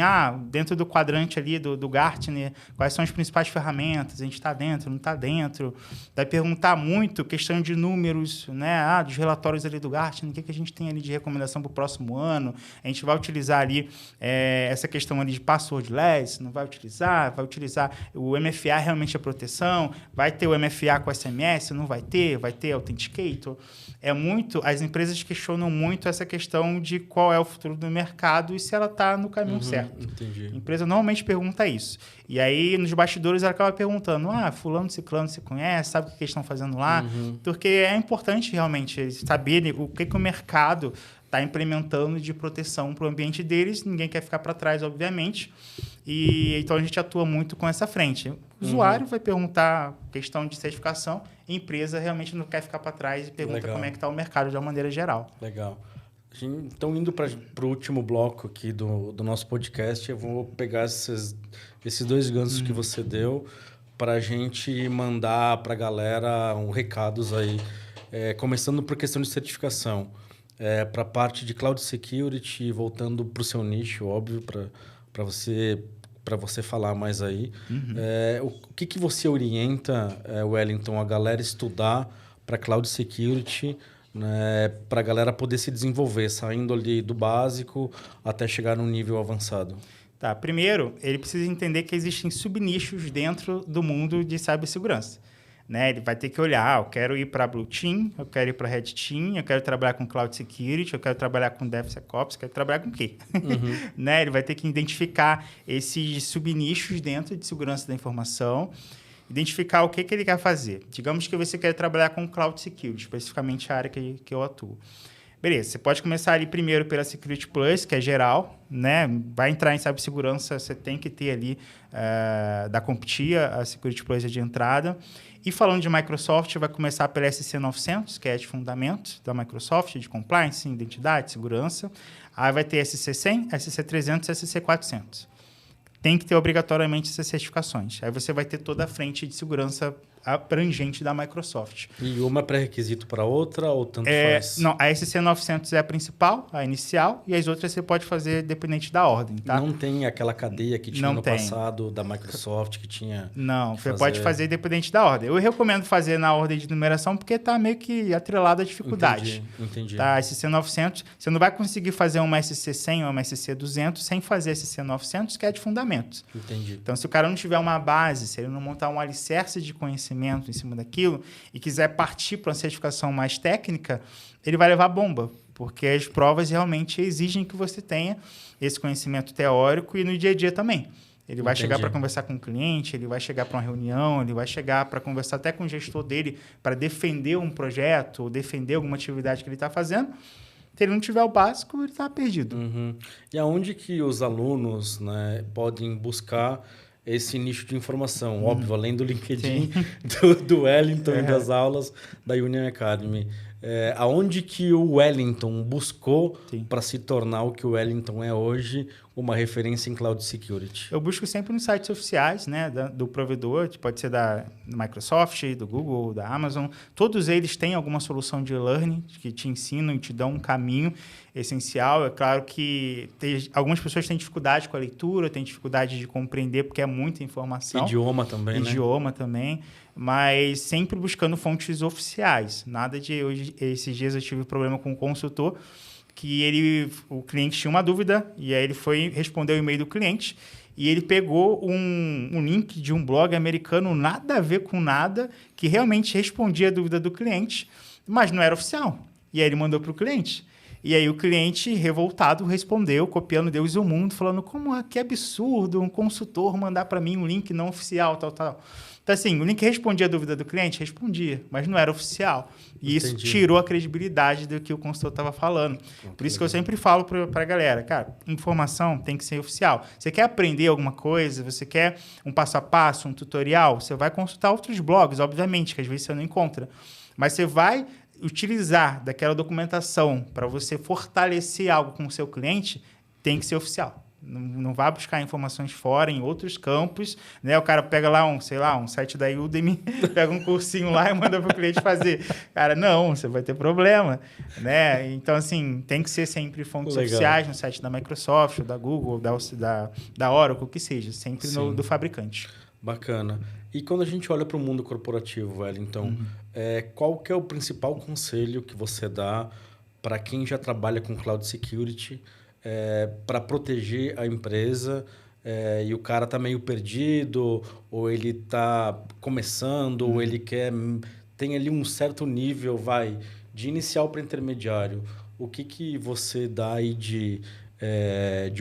dentro do quadrante ali do Gartner, quais são as principais ferramentas? A gente está dentro, não está dentro? Vai perguntar muito questão de números, né? Dos relatórios ali do Gartner, o que a gente tem ali de recomendação para o próximo ano? A gente vai utilizar ali essa questão ali de passwordless, não vai utilizar o MFA realmente a proteção, vai ter o MFA com SMS, não vai ter Authenticator. As empresas questionam muito essa questão de qual é o futuro do mercado e se ela está no caminho certo. Entendi. A empresa normalmente pergunta isso. E aí, nos bastidores, ela acaba perguntando, fulano, ciclano, você conhece, sabe o que eles estão fazendo lá? Porque é importante realmente saber o que o mercado está implementando de proteção para o ambiente deles. Ninguém quer ficar para trás, obviamente. E então a gente atua muito com essa frente. O usuário vai perguntar questão de certificação, a empresa realmente não quer ficar para trás e pergunta como é que está o mercado de uma maneira geral. Legal. Então, indo para o último bloco aqui do nosso podcast, eu vou pegar esses dois ganchos que você deu para a gente mandar para a galera recados aí Começando por questão de certificação, para a parte de Cloud Security, voltando para o seu nicho, óbvio, para você falar mais aí. O que você orienta, Wellington, a galera estudar para Cloud Security, né, para a galera poder se desenvolver, saindo ali do básico até chegar num nível avançado? Tá, primeiro, ele precisa entender que existem subnichos dentro do mundo de cibersegurança. Né? Ele vai ter que olhar, eu quero ir para Blue Team, eu quero ir para Red Team, eu quero trabalhar com Cloud Security, eu quero trabalhar com DevSecOps, eu quero trabalhar com o quê? Né? Ele vai ter que identificar esses subnichos dentro de segurança da informação, identificar o que ele quer fazer. Digamos que você quer trabalhar com Cloud Security, especificamente a área que eu atuo. Beleza, você pode começar ali primeiro pela Security Plus, que é geral, né? Vai entrar em cibersegurança, você tem que ter ali da CompTIA, a Security Plus é de entrada. E falando de Microsoft, vai começar pela SC900, que é de fundamentos da Microsoft, de compliance, identidade, segurança. Aí vai ter SC100, SC300 e SC400. Tem que ter obrigatoriamente essas certificações. Aí você vai ter toda a frente de segurança abrangente da Microsoft. E uma é pré-requisito para outra ou tanto faz? Não, a SC900 é a principal, a inicial, e as outras você pode fazer dependente da ordem, tá? Não tem aquela cadeia que tinha no passado da Microsoft que tinha... Não, você pode fazer dependente da ordem. Eu recomendo fazer na ordem de numeração porque está meio que atrelado à dificuldade. Entendi. Tá, a SC900, você não vai conseguir fazer uma SC100 ou uma SC200 sem fazer a SC900, que é de fundamentos. Entendi. Então, se o cara não tiver uma base, se ele não montar um alicerce de conhecimento em cima daquilo e quiser partir para uma certificação mais técnica, ele vai levar bomba, porque as provas realmente exigem que você tenha esse conhecimento teórico e no dia a dia também. Ele vai chegar para conversar com o cliente, ele vai chegar para uma reunião, ele vai chegar para conversar até com o gestor dele para defender um projeto ou defender alguma atividade que ele está fazendo. Se ele não tiver o básico, ele está perdido. E aonde que os alunos, né, podem buscar esse nicho de informação? Óbvio, além do LinkedIn, do Wellington e das aulas da Union Academy. Aonde que o Wellington buscou para se tornar o que o Wellington é hoje, uma referência em Cloud Security? Eu busco sempre nos sites oficiais, né, do provedor, que pode ser da Microsoft, do Google, da Amazon. Todos eles têm alguma solução de e-learning que te ensinam e te dão um caminho essencial. É claro que algumas pessoas têm dificuldade com a leitura, têm dificuldade de compreender porque é muita informação. Idioma também, né? Idioma também, mas sempre buscando fontes oficiais. Nada de... Esses dias eu tive problema com um consultor que o cliente tinha uma dúvida e aí ele foi responder o e-mail do cliente e ele pegou um link de um blog americano nada a ver com nada, que realmente respondia a dúvida do cliente, mas não era oficial. E aí ele mandou para o cliente. E aí o cliente, revoltado, respondeu, copiando Deus e o mundo, falando que absurdo um consultor mandar para mim um link não oficial, tal. Então, assim, o link respondia a dúvida do cliente? Respondia, mas não era oficial. E isso tirou a credibilidade do que o consultor estava falando. Por isso que eu sempre falo para a galera, cara, informação tem que ser oficial. Você quer aprender alguma coisa, você quer um passo a passo, um tutorial, você vai consultar outros blogs, obviamente, que às vezes você não encontra. Mas você vai utilizar daquela documentação para você fortalecer algo com o seu cliente, tem que ser oficial. Não vá buscar informações fora, em outros campos, né? O cara pega lá um site da Udemy, pega um cursinho lá e manda para o cliente fazer. Cara, não, você vai ter problema, né? Então, assim, tem que ser sempre fontes oficiais no site da Microsoft, da Google, da Oracle, o que seja, sempre do fabricante. Bacana. E quando a gente olha para o mundo corporativo, Wellington, qual que é o principal conselho que você dá para quem já trabalha com Cloud Security para proteger a empresa e o cara está meio perdido, ou ele está começando, ou ele tem ali um certo nível, de inicial para intermediário. O que você dá aí de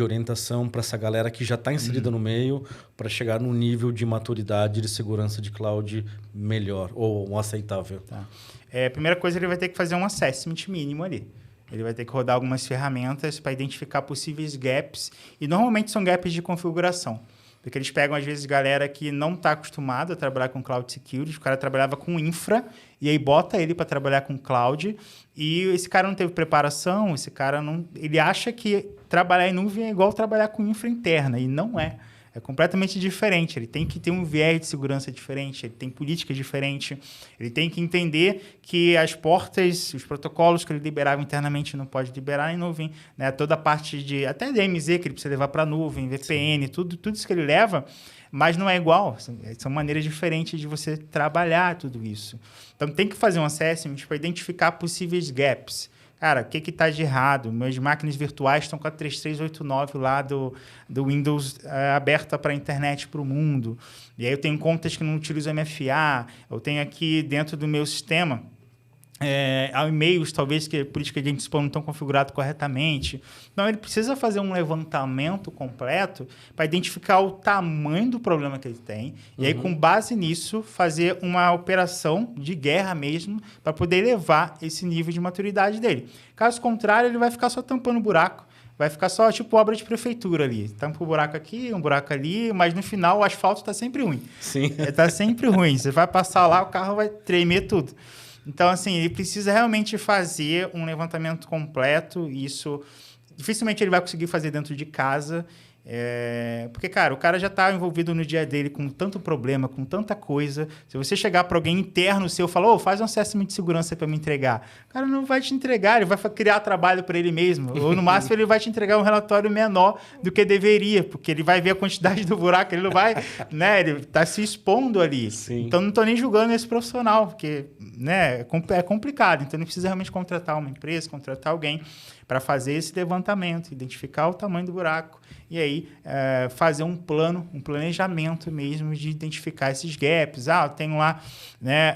orientação para essa galera que já está inserida no meio para chegar num nível de maturidade de segurança de cloud melhor ou aceitável? Tá. A primeira coisa, ele vai ter que fazer um assessment mínimo ali. Ele vai ter que rodar algumas ferramentas para identificar possíveis gaps. E normalmente são gaps de configuração. Porque eles pegam, às vezes, galera que não está acostumada a trabalhar com Cloud Security. O cara trabalhava com infra e aí bota ele para trabalhar com Cloud. E esse cara não teve preparação, esse cara não... Ele acha que trabalhar em nuvem é igual trabalhar com infra interna. E não é. é completamente diferente. Ele tem que ter um viés de segurança diferente, ele tem política diferente, ele tem que entender que as portas, os protocolos que ele liberava internamente não pode liberar em nuvem, né? Toda a parte de até DMZ que ele precisa levar para a nuvem, VPN, tudo isso que ele leva, mas não é igual. São maneiras diferentes de você trabalhar tudo isso. Então, tem que fazer um assessment para identificar possíveis gaps. Cara, o que está de errado? Minhas máquinas virtuais estão com a 3389 lá do Windows aberta para a internet, para o mundo. E aí eu tenho contas que não utilizam MFA. Eu tenho aqui dentro do meu sistema e-mails, talvez, que a política de spam não estão configurados corretamente. Então, ele precisa fazer um levantamento completo para identificar o tamanho do problema que ele tem. E aí, com base nisso, fazer uma operação de guerra mesmo para poder elevar esse nível de maturidade dele. Caso contrário, ele vai ficar só tampando buraco. Vai ficar só, tipo, obra de prefeitura ali. Tampa um buraco aqui, um buraco ali, mas no final o asfalto está sempre ruim. Sim. Está sempre ruim. Você vai passar lá, o carro vai tremer tudo. Então, assim, ele precisa realmente fazer um levantamento completo. Isso, dificilmente ele vai conseguir fazer dentro de casa. Porque, cara, o cara já está envolvido no dia dele com tanto problema, com tanta coisa. Se você chegar para alguém interno seu e falar, faz um assessment de segurança para me entregar, o cara não vai te entregar, ele vai criar trabalho para ele mesmo. Ou, no máximo, ele vai te entregar um relatório menor do que deveria, porque ele vai ver a quantidade do buraco, ele não vai, né? Ele está se expondo ali. Sim. Então, não estou nem julgando esse profissional, porque, né, é complicado. Então, ele precisa realmente contratar uma empresa, contratar alguém para fazer esse levantamento, identificar o tamanho do buraco e aí fazer um planejamento mesmo de identificar esses gaps. Eu tenho lá, né,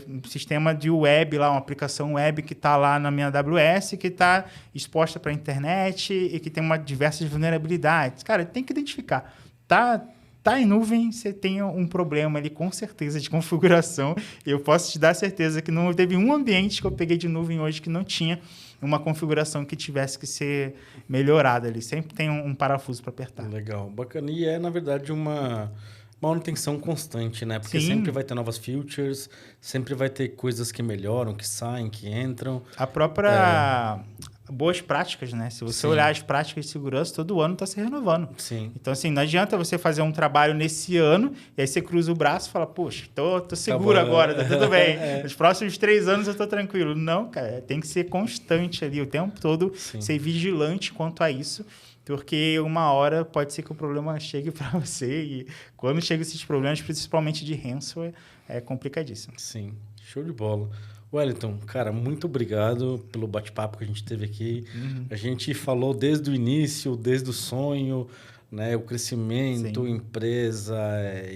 um sistema de web, lá, uma aplicação web que está lá na minha AWS, que está exposta para a internet e que tem diversas vulnerabilidades. Cara, tem que identificar. Tá em nuvem, você tem um problema ali, com certeza, de configuração. Eu posso te dar certeza que não teve um ambiente que eu peguei de nuvem hoje que não tinha uma configuração que tivesse que ser melhorada ali. Sempre tem um parafuso para apertar. Legal, bacana. E na verdade, uma manutenção constante, né? Porque Sim. sempre vai ter novas features, sempre vai ter coisas que melhoram, que saem, que entram. A própria... boas práticas, né? Se você olhar as práticas de segurança, todo ano está se renovando. Sim. Então, assim, não adianta você fazer um trabalho nesse ano e aí você cruza o braço e fala, poxa, tô seguro agora, tá tudo bem. Nos próximos 3 anos eu tô tranquilo. Não, cara, tem que ser constante ali o tempo todo, ser vigilante quanto a isso, porque uma hora pode ser que o problema chegue para você e quando chegam esses problemas, principalmente de ransomware, é complicadíssimo. Sim, show de bola. Wellington, cara, muito obrigado pelo bate-papo que a gente teve aqui. A gente falou desde o início, desde o sonho, né, o crescimento, empresa,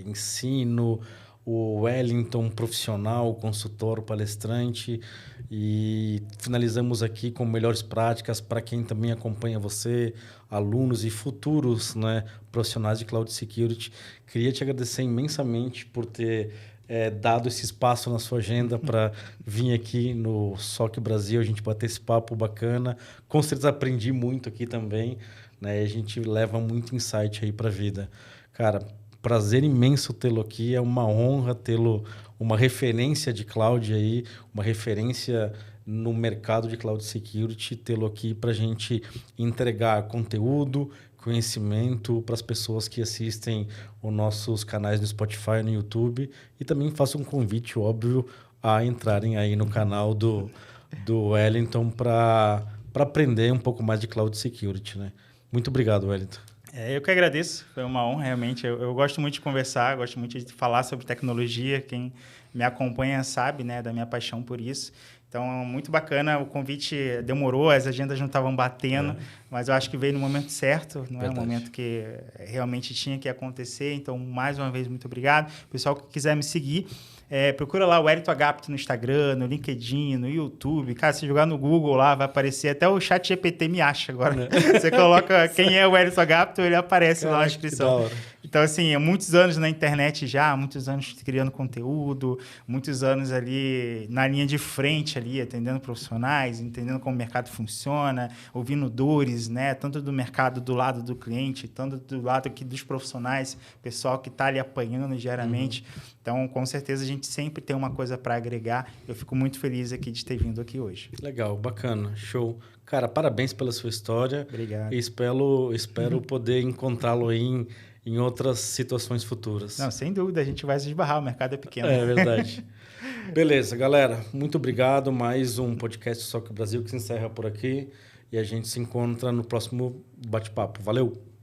ensino, o Wellington profissional, consultor, palestrante. E finalizamos aqui com melhores práticas para quem também acompanha você, alunos e futuros, né, profissionais de Cloud Security. Queria te agradecer imensamente por ter dado esse espaço na sua agenda para vir aqui no SOC Brasil, a gente bater esse papo bacana. Com certeza aprendi muito aqui também, né? A gente leva muito insight aí para a vida. Cara, prazer imenso tê-lo aqui, é uma honra tê-lo, uma referência de cloud aí, uma referência no mercado de Cloud Security, tê-lo aqui para a gente entregar conteúdo, conhecimento para as pessoas que assistem os nossos canais no Spotify, no YouTube, e também faço um convite, óbvio, a entrarem aí no canal do Wellington para aprender um pouco mais de Cloud Security, né? Muito obrigado, Wellington. Eu que agradeço, foi uma honra, realmente. Eu gosto muito de conversar, gosto muito de falar sobre tecnologia. Quem me acompanha sabe, né, da minha paixão por isso. Então, muito bacana. O convite demorou, as agendas não estavam batendo, mas eu acho que veio no momento certo, não é? No momento que realmente tinha que acontecer. Então, mais uma vez, muito obrigado. Pessoal que quiser me seguir, procura lá o Wellington Agapto no Instagram, no LinkedIn, no YouTube. Cara, se jogar no Google lá, vai aparecer. Até o ChatGPT me acha agora. Você coloca quem é o Wellington Agapto, ele aparece lá na descrição. Então, assim, há muitos anos na internet já, muitos anos criando conteúdo, muitos anos ali na linha de frente, ali, atendendo profissionais, entendendo como o mercado funciona, ouvindo dores, né? Tanto do mercado do lado do cliente, tanto do lado aqui dos profissionais, pessoal que está ali apanhando diariamente. Então, com certeza, a gente sempre tem uma coisa para agregar. Eu fico muito feliz aqui de ter vindo aqui hoje. Legal, bacana, show. Cara, parabéns pela sua história. Obrigado. E espero poder encontrá-lo aí em outras situações futuras. Não, sem dúvida, a gente vai se esbarrar, o mercado é pequeno. É verdade. Beleza, galera. Muito obrigado. Mais um podcast Só que o Brasil que se encerra por aqui. E a gente se encontra no próximo bate-papo. Valeu!